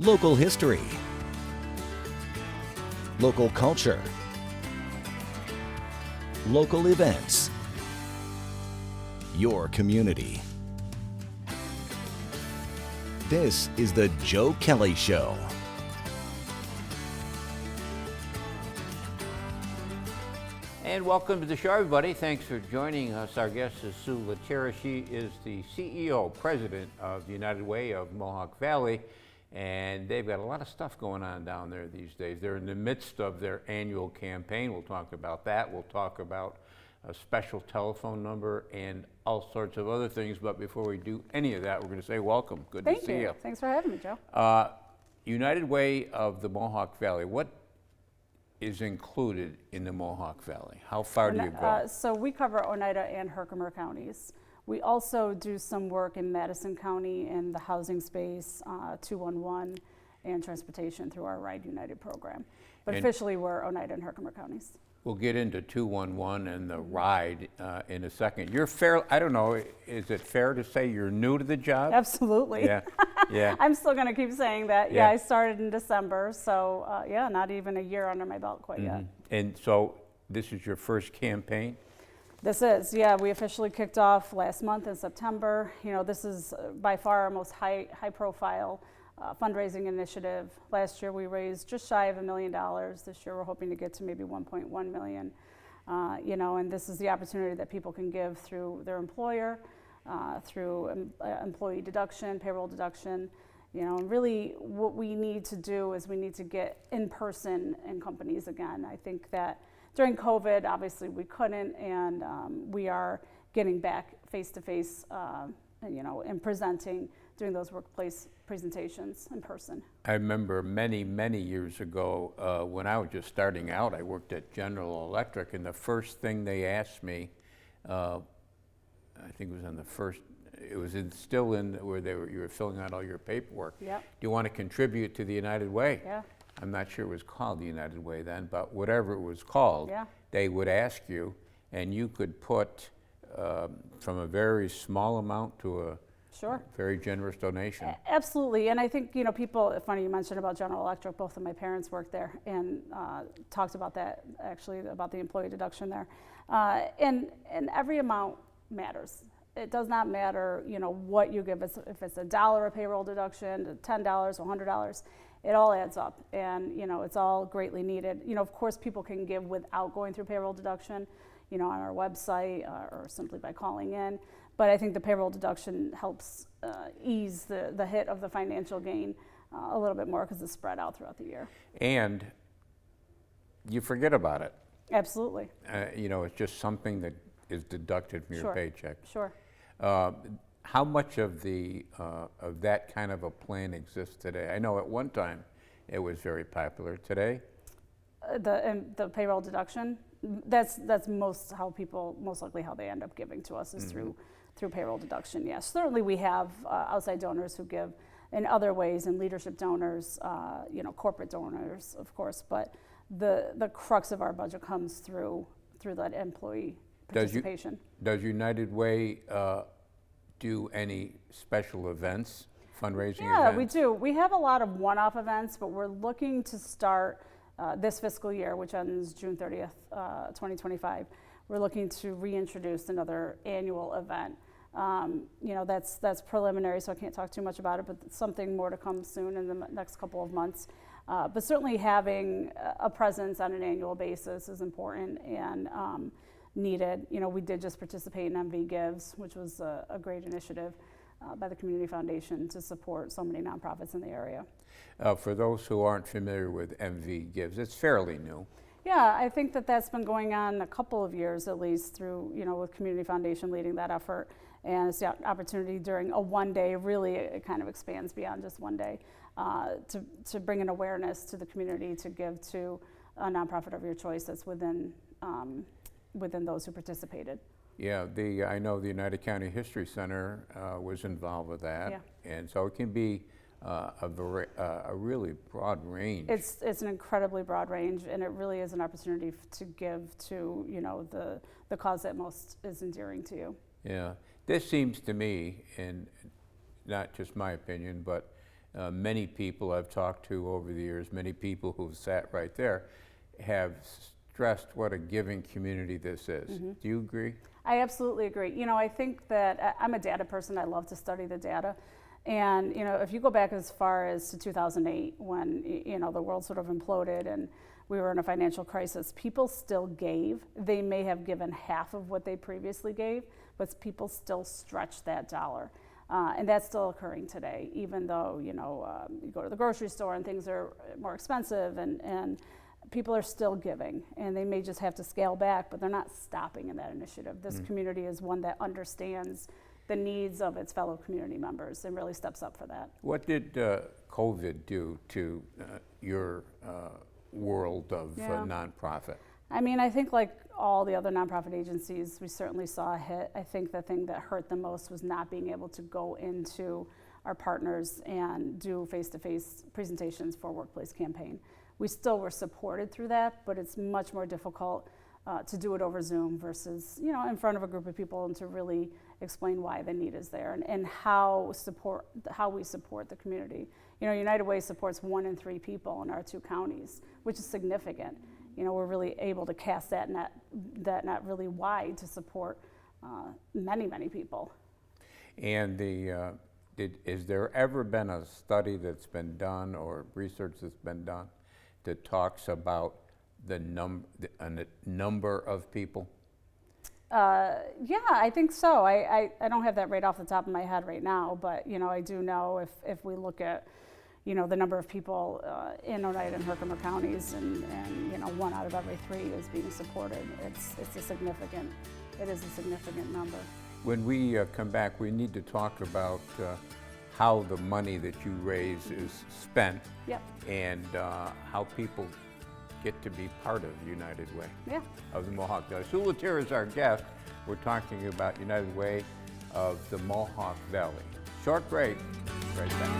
Local history. Local culture. Local events. Your community. This is the Joe Kelly Show. And welcome to the show, everybody. Thanks for joining us. Our guest is Sue Litera. She is the CEO, president of the United Way of Mohawk Valley, and they've got a lot of stuff going on down there these days. They're in the midst of their annual campaign. We'll talk about that. We'll talk about a special telephone number and all sorts of other things. But before we do any of that, we're going to say welcome. Good to see you. Thanks for having me, Joe. United Way of the Mohawk Valley. What is included in the Mohawk Valley? How far do you go? So we cover Oneida and Herkimer counties. We also do some work in Madison County in the housing space, 211, and transportation through our Ride United program. But officially, we're Oneida and Herkimer counties. We'll get into 211 and the ride in a second. You're fair, I don't know, is it fair to say you're new to the job? Absolutely. Yeah. Yeah. I'm still going to keep saying that. Yeah. I started in December, so not even a year under my belt quite yet. And so this is your first campaign? This is, we officially kicked off last month in September. You know, this is by far our most high profile fundraising initiative. Last year we raised just shy of $1 million. This year we're hoping to get to maybe 1.1 million. And this is the opportunity that people can give through their employer, through employee deduction, payroll deduction. And really what we need to do is we need to get in person in companies again. I think that during COVID, obviously we couldn't, and we are getting back face to face, and presenting, doing those workplace presentations in person. I remember many, many years ago when I was just starting out, I worked at General Electric, and the first thing they asked me, I think it was on the first, it was still in where you were filling out all your paperwork. Yep. Do you want to contribute to the United Way? Yeah. I'm not sure it was called the United Way then, but whatever it was called, they would ask you, and you could put from a very small amount to a very generous donation. Absolutely, and I think, people, funny you mentioned about General Electric, both of my parents worked there and talked about that, actually, about the employee deduction there. And every amount matters. It does not matter, what you give, if it's $1 a payroll deduction, $10, $100, it all adds up, and it's all greatly needed. Of course, people can give without going through payroll deduction, on our website or simply by calling in. But I think the payroll deduction helps ease the hit of the financial gain a little bit more because it's spread out throughout the year. And you forget about it. Absolutely. It's just something that is deducted from your paycheck. Sure. How much of that kind of a plan exists today? I know at one time it was very popular. Today? The payroll deduction, that's most likely how they end up giving to us is through payroll deduction. Yes, certainly we have outside donors who give in other ways, and leadership donors, corporate donors, of course. But the crux of our budget comes through that employee participation. Does United Way do any special events, fundraising events? Yeah, we do. We have a lot of one-off events, but we're looking to start this fiscal year, which ends June 30th, 2025. We're looking to reintroduce another annual event. That's preliminary, so I can't talk too much about it, but something more to come soon in the next couple of months. But certainly having a presence on an annual basis is important and needed. We did just participate in MV Gives, which was a great initiative by the Community Foundation to support so many nonprofits in the area. For those who aren't familiar with MV Gives, it's fairly new. Yeah, I think that's been going on a couple of years at least through, with Community Foundation leading that effort. And it's the opportunity during a one day, really it kind of expands beyond just one day, to bring an awareness to the community to give to a nonprofit of your choice that's within those who participated. Yeah, I know the United County History Center was involved with that, and so it can be a really broad range. It's an incredibly broad range, and it really is an opportunity to give to the cause that most is endearing to you. Yeah, this seems to me, and not just my opinion, but many people I've talked to over the years, many people who've sat right there, have stressed what a giving community this is. Do you agree? I absolutely agree. You know, I think that I'm a data person. I love to study the data. And, you know, if you go back as far as to 2008, when, you know, the world sort of imploded and we were in a financial crisis, people still gave. They may have given half of what they previously gave, but people still stretched that dollar. And that's still occurring today, even though, you know, you go to the grocery store and things are more expensive, and people are still giving, and they may just have to scale back, but they're not stopping in that initiative. This community is one that understands the needs of its fellow community members and really steps up for that. What did COVID do to your world of nonprofit? I mean, I think like all the other nonprofit agencies, we certainly saw a hit. I think the thing that hurt the most was not being able to go into our partners and do face-to-face presentations for Workplace Campaign. We still were supported through that, but it's much more difficult to do it over Zoom versus, you know, in front of a group of people, and to really explain why the need is there, and how we support the community. You know, United Way supports 1 in 3 people in our 2 counties, which is significant. You know, we're really able to cast that net really wide to support many, many people. And is there ever been a study that's been done or research that's been done that talks about the number of people? Yeah, I think so. I don't have that right off the top of my head right now, but, you know, I do know if we look at, you know, the number of people in Oneida and Herkimer counties, and you know, 1 out of every 3 is being supported. It is a significant number. When we come back, we need to talk about how the money that you raise is spent, and how people get to be part of United Way of the Mohawk Valley. Sue Litera is our guest. We're talking about United Way of the Mohawk Valley. Short break, right back.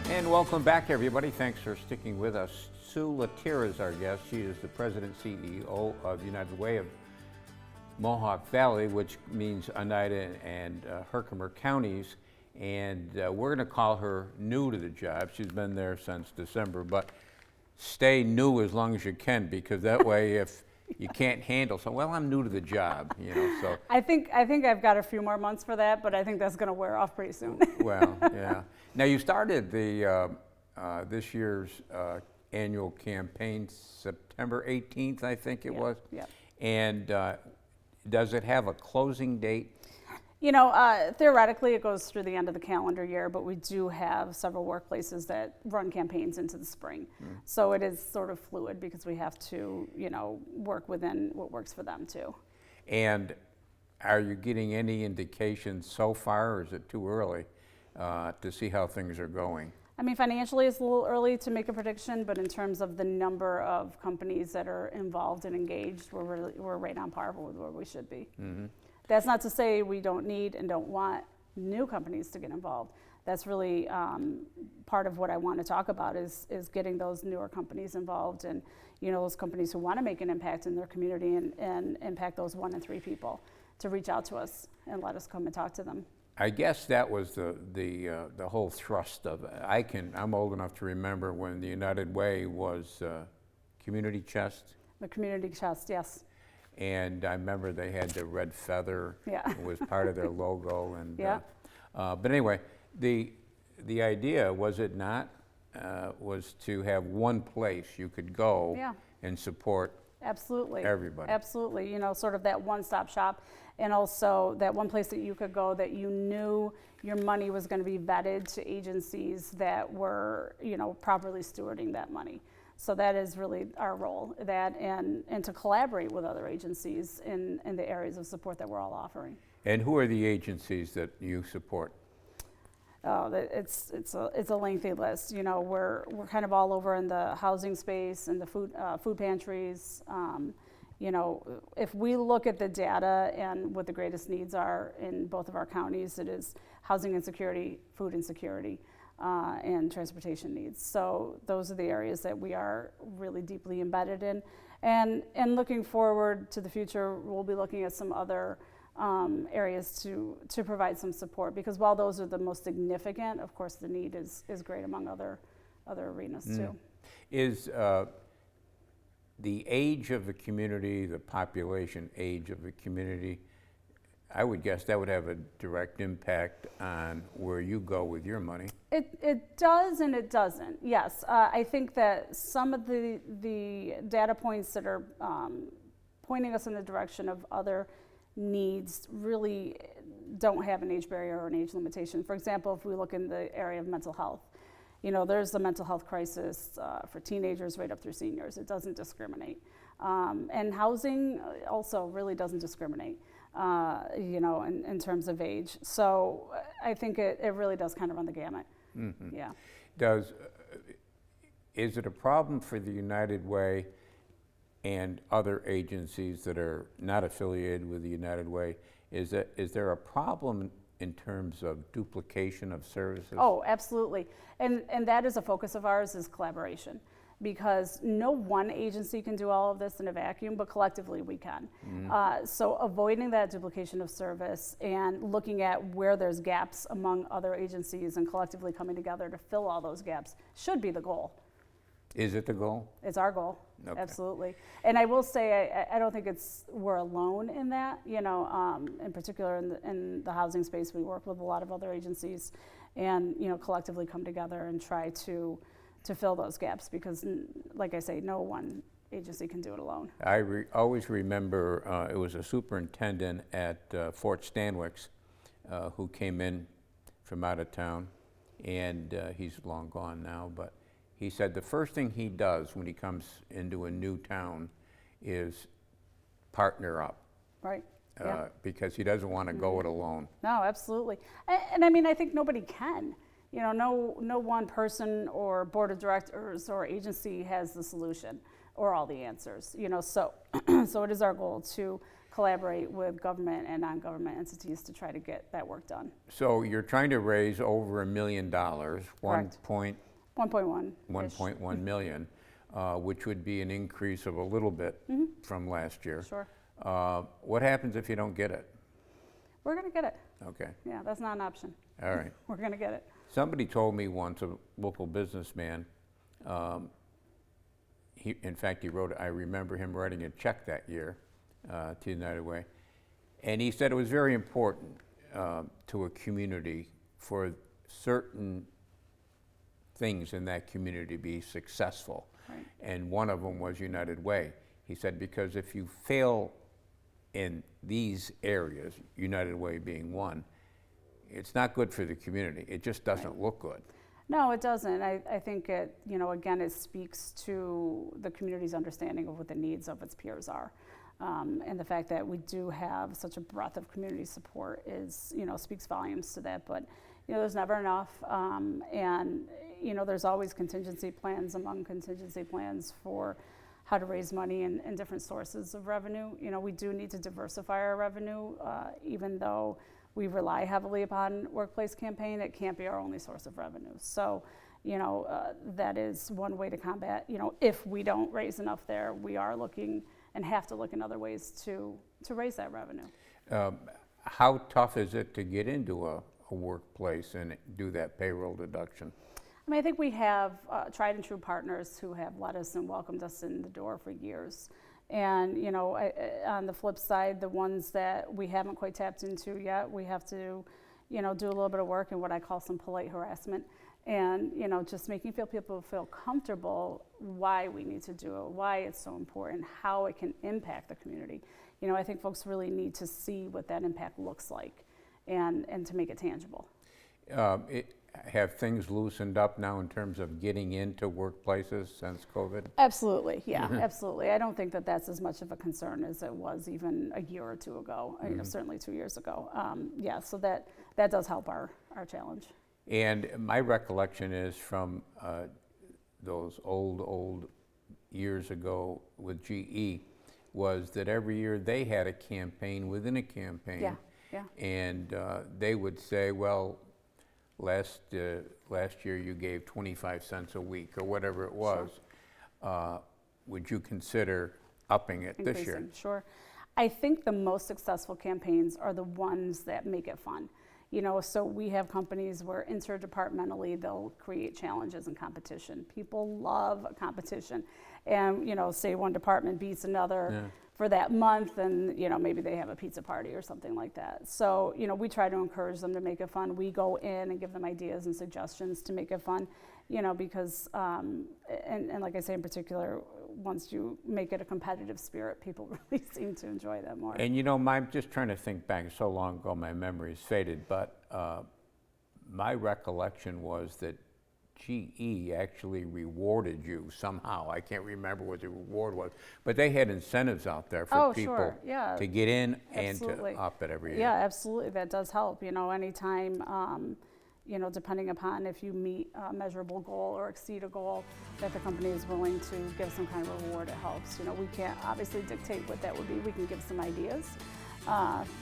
And welcome back, everybody. Thanks for sticking with us. Sue Litera is our guest. She is the president CEO of United Way of Mohawk Valley, which means Oneida and Herkimer counties. And we're going to call her new to the job. She's been there since December, but stay new as long as you can, because that way, if you can't handle so well, I'm new to the job, you know. So I think I've got a few more months for that, but I think that's going to wear off pretty soon. Well, yeah. Now, you started the this year's annual campaign September 18th, I think it was. Yeah. And does it have a closing date? You know, theoretically, it goes through the end of the calendar year, but we do have several workplaces that run campaigns into the spring. So it is sort of fluid, because we have to, you know, work within what works for them too. And are you getting any indications so far, or is it too early to see how things are going? I mean, financially, it's a little early to make a prediction, but in terms of the number of companies that are involved and engaged, we're right on par with where we should be. That's not to say we don't need and don't want new companies to get involved. That's really part of what I want to talk about is getting those newer companies involved, and, you know, those companies who want to make an impact in their community and impact those 1 in 3 people to reach out to us and let us come and talk to them. I guess that was the whole thrust of it. I'm old enough to remember when the United Way was Community Chest. The Community Chest, yes. And I remember they had the red feather. It was part of their logo. And but anyway, the idea, was it not, was to have one place you could go and support Absolutely. everybody. Absolutely. You know, sort of that one-stop shop, and also that one place that you could go that you knew your money was going to be vetted to agencies that were, you know, properly stewarding that money. So that is really our role, that and to collaborate with other agencies in the areas of support that we're all offering. And who are the agencies that you support? Oh, it's a lengthy list. You know, we're kind of all over in the housing space and the food pantries. You know, if we look at the data and what the greatest needs are in both of our counties, it is housing insecurity, food insecurity, and transportation needs. So those are the areas that we are really deeply embedded in. And looking forward to the future, we'll be looking at some other areas to provide some support, because while those are the most significant, of course the need is great among other arenas too. Is the age of the community, the population age of the community, I would guess that would have a direct impact on where you go with your money. It does and it doesn't, yes. I think that some of the data points that are pointing us in the direction of other needs really don't have an age barrier or an age limitation. For example, if we look in the area of mental health, you know, there's a mental health crisis for teenagers right up through seniors. It doesn't discriminate. And housing also really doesn't discriminate, you know, in terms of age. So I think it really does kind of run the gamut. Mm-hmm. Yeah. Is it a problem for the United Way and other agencies that are not affiliated with the United Way? Is there a problem in terms of duplication of services? Oh, absolutely. And that is a focus of ours, is collaboration. Because no one agency can do all of this in a vacuum, but collectively we can. So avoiding that duplication of service and looking at where there's gaps among other agencies and collectively coming together to fill all those gaps should be the goal. Is it the goal? It's our goal, okay. Absolutely. And I will say, I don't think we're alone in that. You know, in particular in the housing space, we work with a lot of other agencies, and you know, collectively come together and try to fill those gaps, because, like I say, no one agency can do it alone. I always remember it was a superintendent at Fort Stanwix who came in from out of town, and he's long gone now, but he said the first thing he does when he comes into a new town is partner up. Right. Yeah. Because he doesn't want to go it alone. No, absolutely. And I mean, I think nobody can. You know, no one person or board of directors or agency has the solution or all the answers. You know, so it is our goal to collaborate with government and non-government entities to try to get that work done. So you're trying to raise over $1 million, Correct. 1.1 million, which would be an increase of a little bit from last year. Sure. What happens if you don't get it? We're going to get it. Okay. Yeah, that's not an option. All right. We're going to get it. Somebody told me once, a local businessman, in fact, I remember him writing a check that year to United Way, and he said it was very important to a community for certain things in that community to be successful. Right. And one of them was United Way. He said, because if you fail in these areas, United Way being one, it's not good for the community. It just doesn't look good. No, it doesn't. I think it, you know, again, it speaks to the community's understanding of what the needs of its peers are. And the fact that we do have such a breadth of community support is, you know, speaks volumes to that. But, you know, there's never enough. And, you know, there's always contingency plans among contingency plans for how to raise money and different sources of revenue. You know, we do need to diversify our revenue, even though we rely heavily upon workplace campaign. It can't be our only source of revenue. So, you know, that is one way to combat, you know, if we don't raise enough there, we are looking and have to look in other ways to raise that revenue. How tough is it to get into a workplace and do that payroll deduction? I mean, I think we have tried and true partners who have let us and welcomed us in the door for years. And, you know, on the flip side, the ones that we haven't quite tapped into yet, we have to, you know, do a little bit of work and what I call some polite harassment And, just making people feel comfortable why we need to do it, why it's so important, how it can impact the community. I think folks really need to see what that impact looks like and to make it tangible. Have things loosened up now in terms of getting into workplaces since COVID? Absolutely, yeah, absolutely. I don't think that that's as much of a concern as it was even a year or two ago, certainly 2 years ago. So that does help our challenge. And my recollection is from those old years ago with GE was that every year they had a campaign within a campaign. Yeah. And they would say, well, last year you gave 25 cents a week or whatever it was. Sure. Would you consider upping it this year? Sure. I think the most successful campaigns are the ones that make it fun. So we have companies where interdepartmentally they'll create challenges and competition. People love competition. And, say one department beats another for that month, and, maybe they have a pizza party or something like that. So, we try to encourage them to make it fun. We go in and give them ideas and suggestions to make it fun, because, and like I say in particular, once you make it a competitive spirit, people really seem to enjoy that more. And I'm just trying to think back, so long ago my memory is faded, but my recollection was that GE actually rewarded you somehow. I can't remember what the reward was, but they had incentives out there for people to get in and to up it every year. Yeah, absolutely. That does help. Anytime, depending upon if you meet a measurable goal or exceed a goal, that the company is willing to give some kind of reward, it helps. We can't obviously dictate what that would be. We can give some ideas,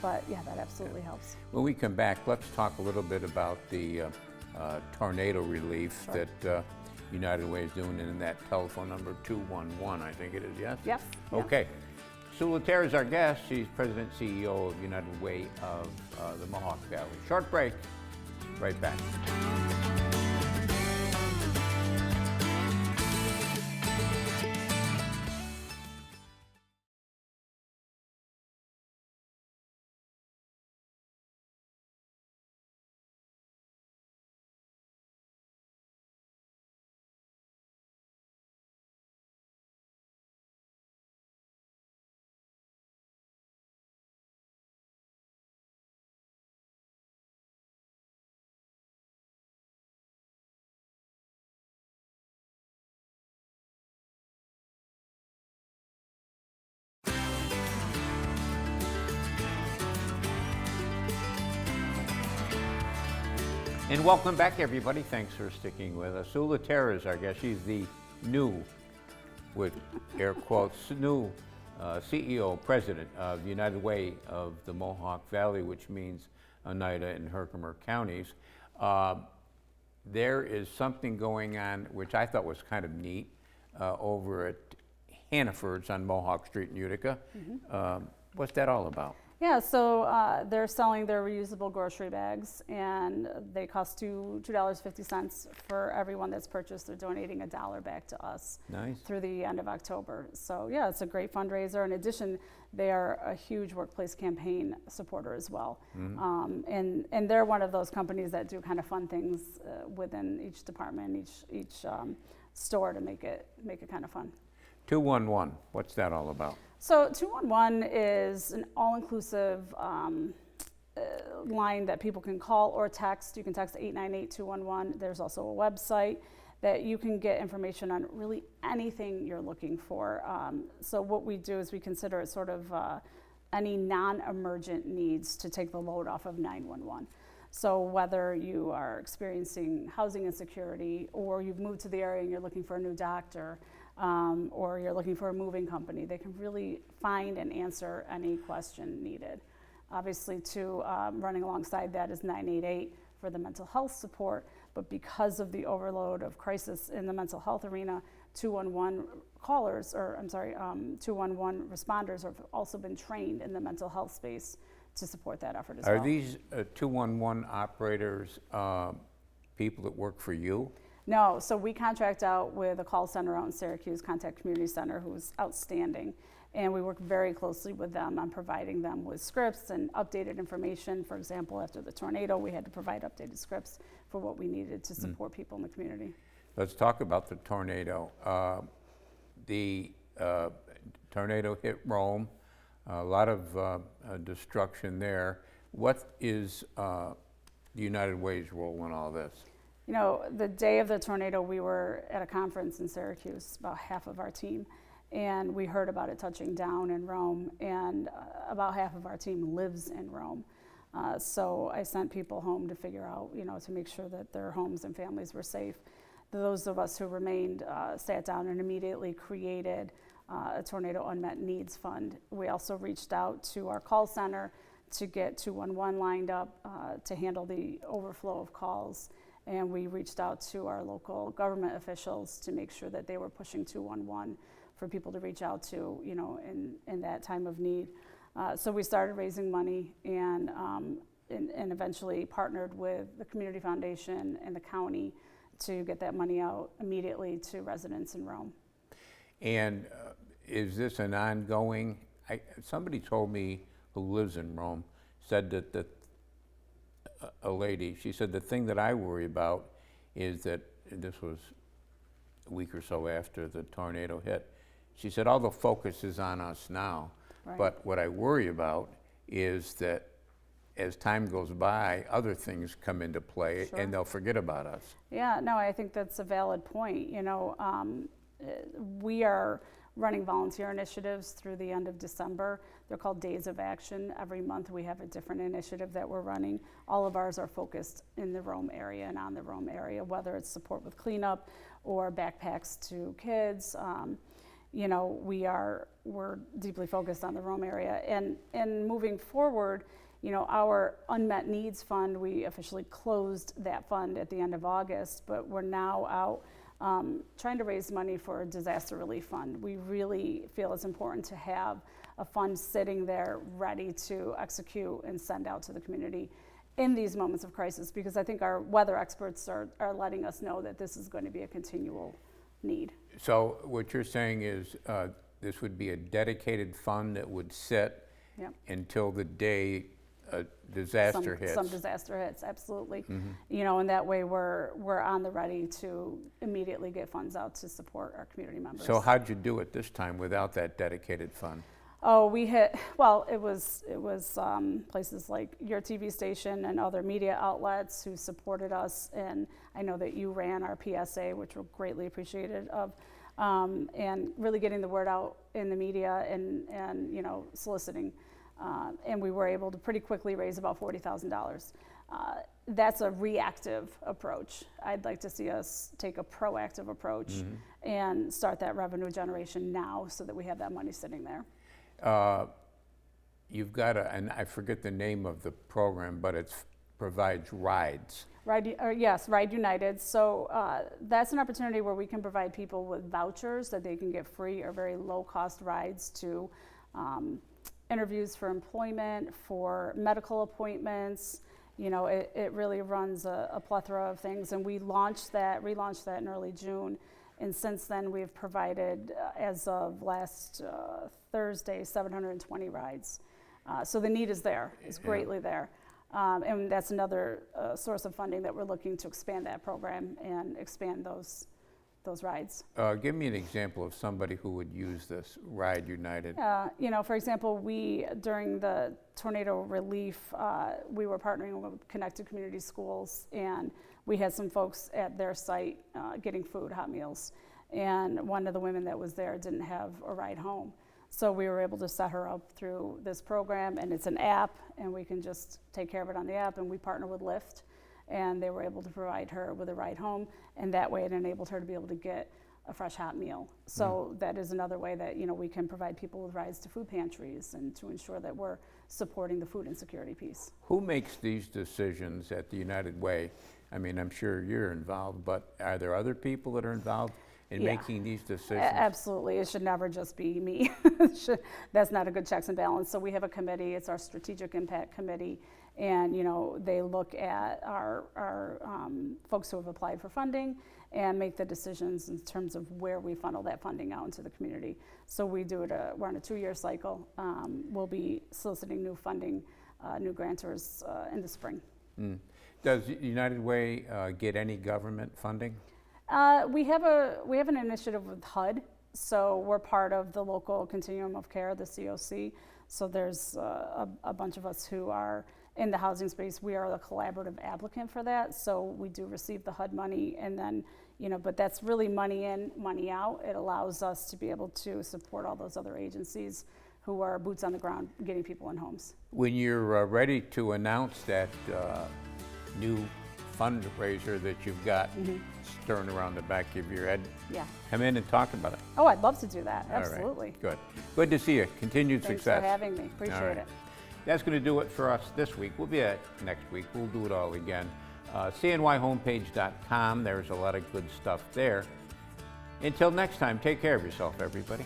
but yeah, that absolutely helps. When we come back, let's talk a little bit about the tornado relief that United Way is doing, and that telephone number 211, I think it is, yes? Yes. Okay. Sue Litera is our guest. She's President CEO of United Way of the Mohawk Valley. Short break. Right back. And welcome back, everybody. Thanks for sticking with us. Sue Litera is our guest. She's the new, with air quotes, new CEO, President of United Way of the Mohawk Valley, which means Oneida and Herkimer counties. There is something going on, which I thought was kind of neat, over at Hannaford's on Mohawk Street in Utica. What's that all about? Yeah, so they're selling their reusable grocery bags, and they cost $2.50 for everyone that's purchased. They're donating $1 back to us. Nice. Through the end of October. So yeah, it's a great fundraiser. In addition, they are a huge workplace campaign supporter as well. And they're one of those companies that do kind of fun things within each department, each store to make it kind of fun. 211, what's that all about? So 211 is an all-inclusive line that people can call or text. You can text 898-211. There's also a website that you can get information on really anything you're looking for. So what we do is we consider it sort of any non-emergent needs to take the load off of 911. So whether you are experiencing housing insecurity, or you've moved to the area and you're looking for a new doctor, or you're looking for a moving company, they can really find and answer any question needed. Obviously, too, running alongside that is 988 for the mental health support, but because of the overload of crisis in the mental health arena, 211 211 responders have also been trained in the mental health space to support that effort as well. Are these 211 operators people that work for you? No, so we contract out with a call center out in Syracuse, Contact Community Center, who's outstanding. And we work very closely with them on providing them with scripts and updated information. For example, after the tornado, we had to provide updated scripts for what we needed to support people in the community. Let's talk about the tornado. The tornado hit Rome, a lot of destruction there. What is the United Way's role in all this? You know, the day of the tornado, we were at a conference in Syracuse, about half of our team, and we heard about it touching down in Rome, and about half of our team lives in Rome. So I sent people home to figure out, you know, to make sure that their homes and families were safe. Those of us who remained sat down and immediately created a Tornado Unmet Needs Fund. We also reached out to our call center to get 211 lined up to handle the overflow of calls. And we reached out to our local government officials to make sure that they were pushing 211 for people to reach out to, you know, in that time of need. So we started raising money and eventually partnered with the Community Foundation and the county to get that money out immediately to residents in Rome. And is this an ongoing, somebody told me who lives in Rome, said that a lady, she said the thing that I worry about is that, this was a week or so after the tornado hit, she said all the focus is on us now, Right. but what I worry about is that as time goes by, other things come into play. Sure. And they'll forget about us. Yeah, no, I think that's a valid point. You know, we are running volunteer initiatives through the end of December. They're called Days of Action. Every month we have a different initiative that we're running. All of ours are focused in the Rome area and on the Rome area, whether it's support with cleanup or backpacks to kids. You know, we're deeply focused on the Rome area. And moving forward, you know, our Unmet Needs Fund, we officially closed that fund at the end of August, but we're now out trying to raise money for a disaster relief fund. We really feel it's important to have a fund sitting there ready to execute and send out to the community in these moments of crisis, because I think our weather experts are letting us know that this is going to be a continual need. So what you're saying is this would be a dedicated fund that would sit Yep. until the day a disaster hits. Some disaster hits, absolutely. You know, and that way we're on the ready to immediately get funds out to support our community members. So how'd you do it this time without that dedicated fund? Oh, we hit, well, it was places like your TV station and other media outlets who supported us, and I know that you ran our PSA, which we're greatly appreciated of, and really getting the word out in the media and you know, soliciting. And we were able to pretty quickly raise about $40,000. That's a reactive approach. I'd like to see us take a proactive approach and start that revenue generation now so that we have that money sitting there. You've got and I forget the name of the program, but it provides rides. Yes, Ride United. So that's an opportunity where we can provide people with vouchers that they can get free or very low-cost rides to interviews for employment, for medical appointments. You know, it really runs a plethora of things, and we relaunched that in early June. And since then, we've provided, as of last Thursday, 720 rides. So the need is there, it's greatly there. And that's another source of funding that we're looking to expand that program and expand those rides. Give me an example of somebody who would use this Ride United. You know, for example, during the tornado relief, we were partnering with Connected Community Schools, and we had some folks at their site getting food, hot meals, and one of the women that was there didn't have a ride home. So we were able to set her up through this program, and it's an app, and we can just take care of it on the app, and we partner with Lyft, and they were able to provide her with a ride home, and that way it enabled her to be able to get a fresh hot meal. So that is another way that, you know, we can provide people with rides to food pantries and to ensure that we're supporting the food insecurity piece. Who makes these decisions at the United Way? I mean, I'm sure you're involved, but are there other people that are involved in making these decisions? Absolutely. It should never just be me. That's not a good checks and balance. So we have a committee. It's our Strategic Impact Committee. And, you know, they look at our folks who have applied for funding and make the decisions in terms of where we funnel that funding out into the community. So we do it, we're on a 2-year cycle. We'll be soliciting new funding, new grantors in the spring. Does United Way get any government funding? We have an initiative with HUD, so we're part of the local continuum of care, the COC. So there's a bunch of us who are in the housing space. We are the collaborative applicant for that, so we do receive the HUD money, and then, but that's really money in, money out. It allows us to be able to support all those other agencies who are boots on the ground getting people in homes. When you're ready to announce that new fundraiser that you've got stirring around the back of your head, come in and talk about it. Oh, I'd love to do that, All right, absolutely. good. Good to see you. Continued Thanks success. for having me, appreciate it. That's going to do it for us this week. We'll be at next week. We'll do it all again. cnyhomepage.com. There's a lot of good stuff there. Until next time, take care of yourself, everybody.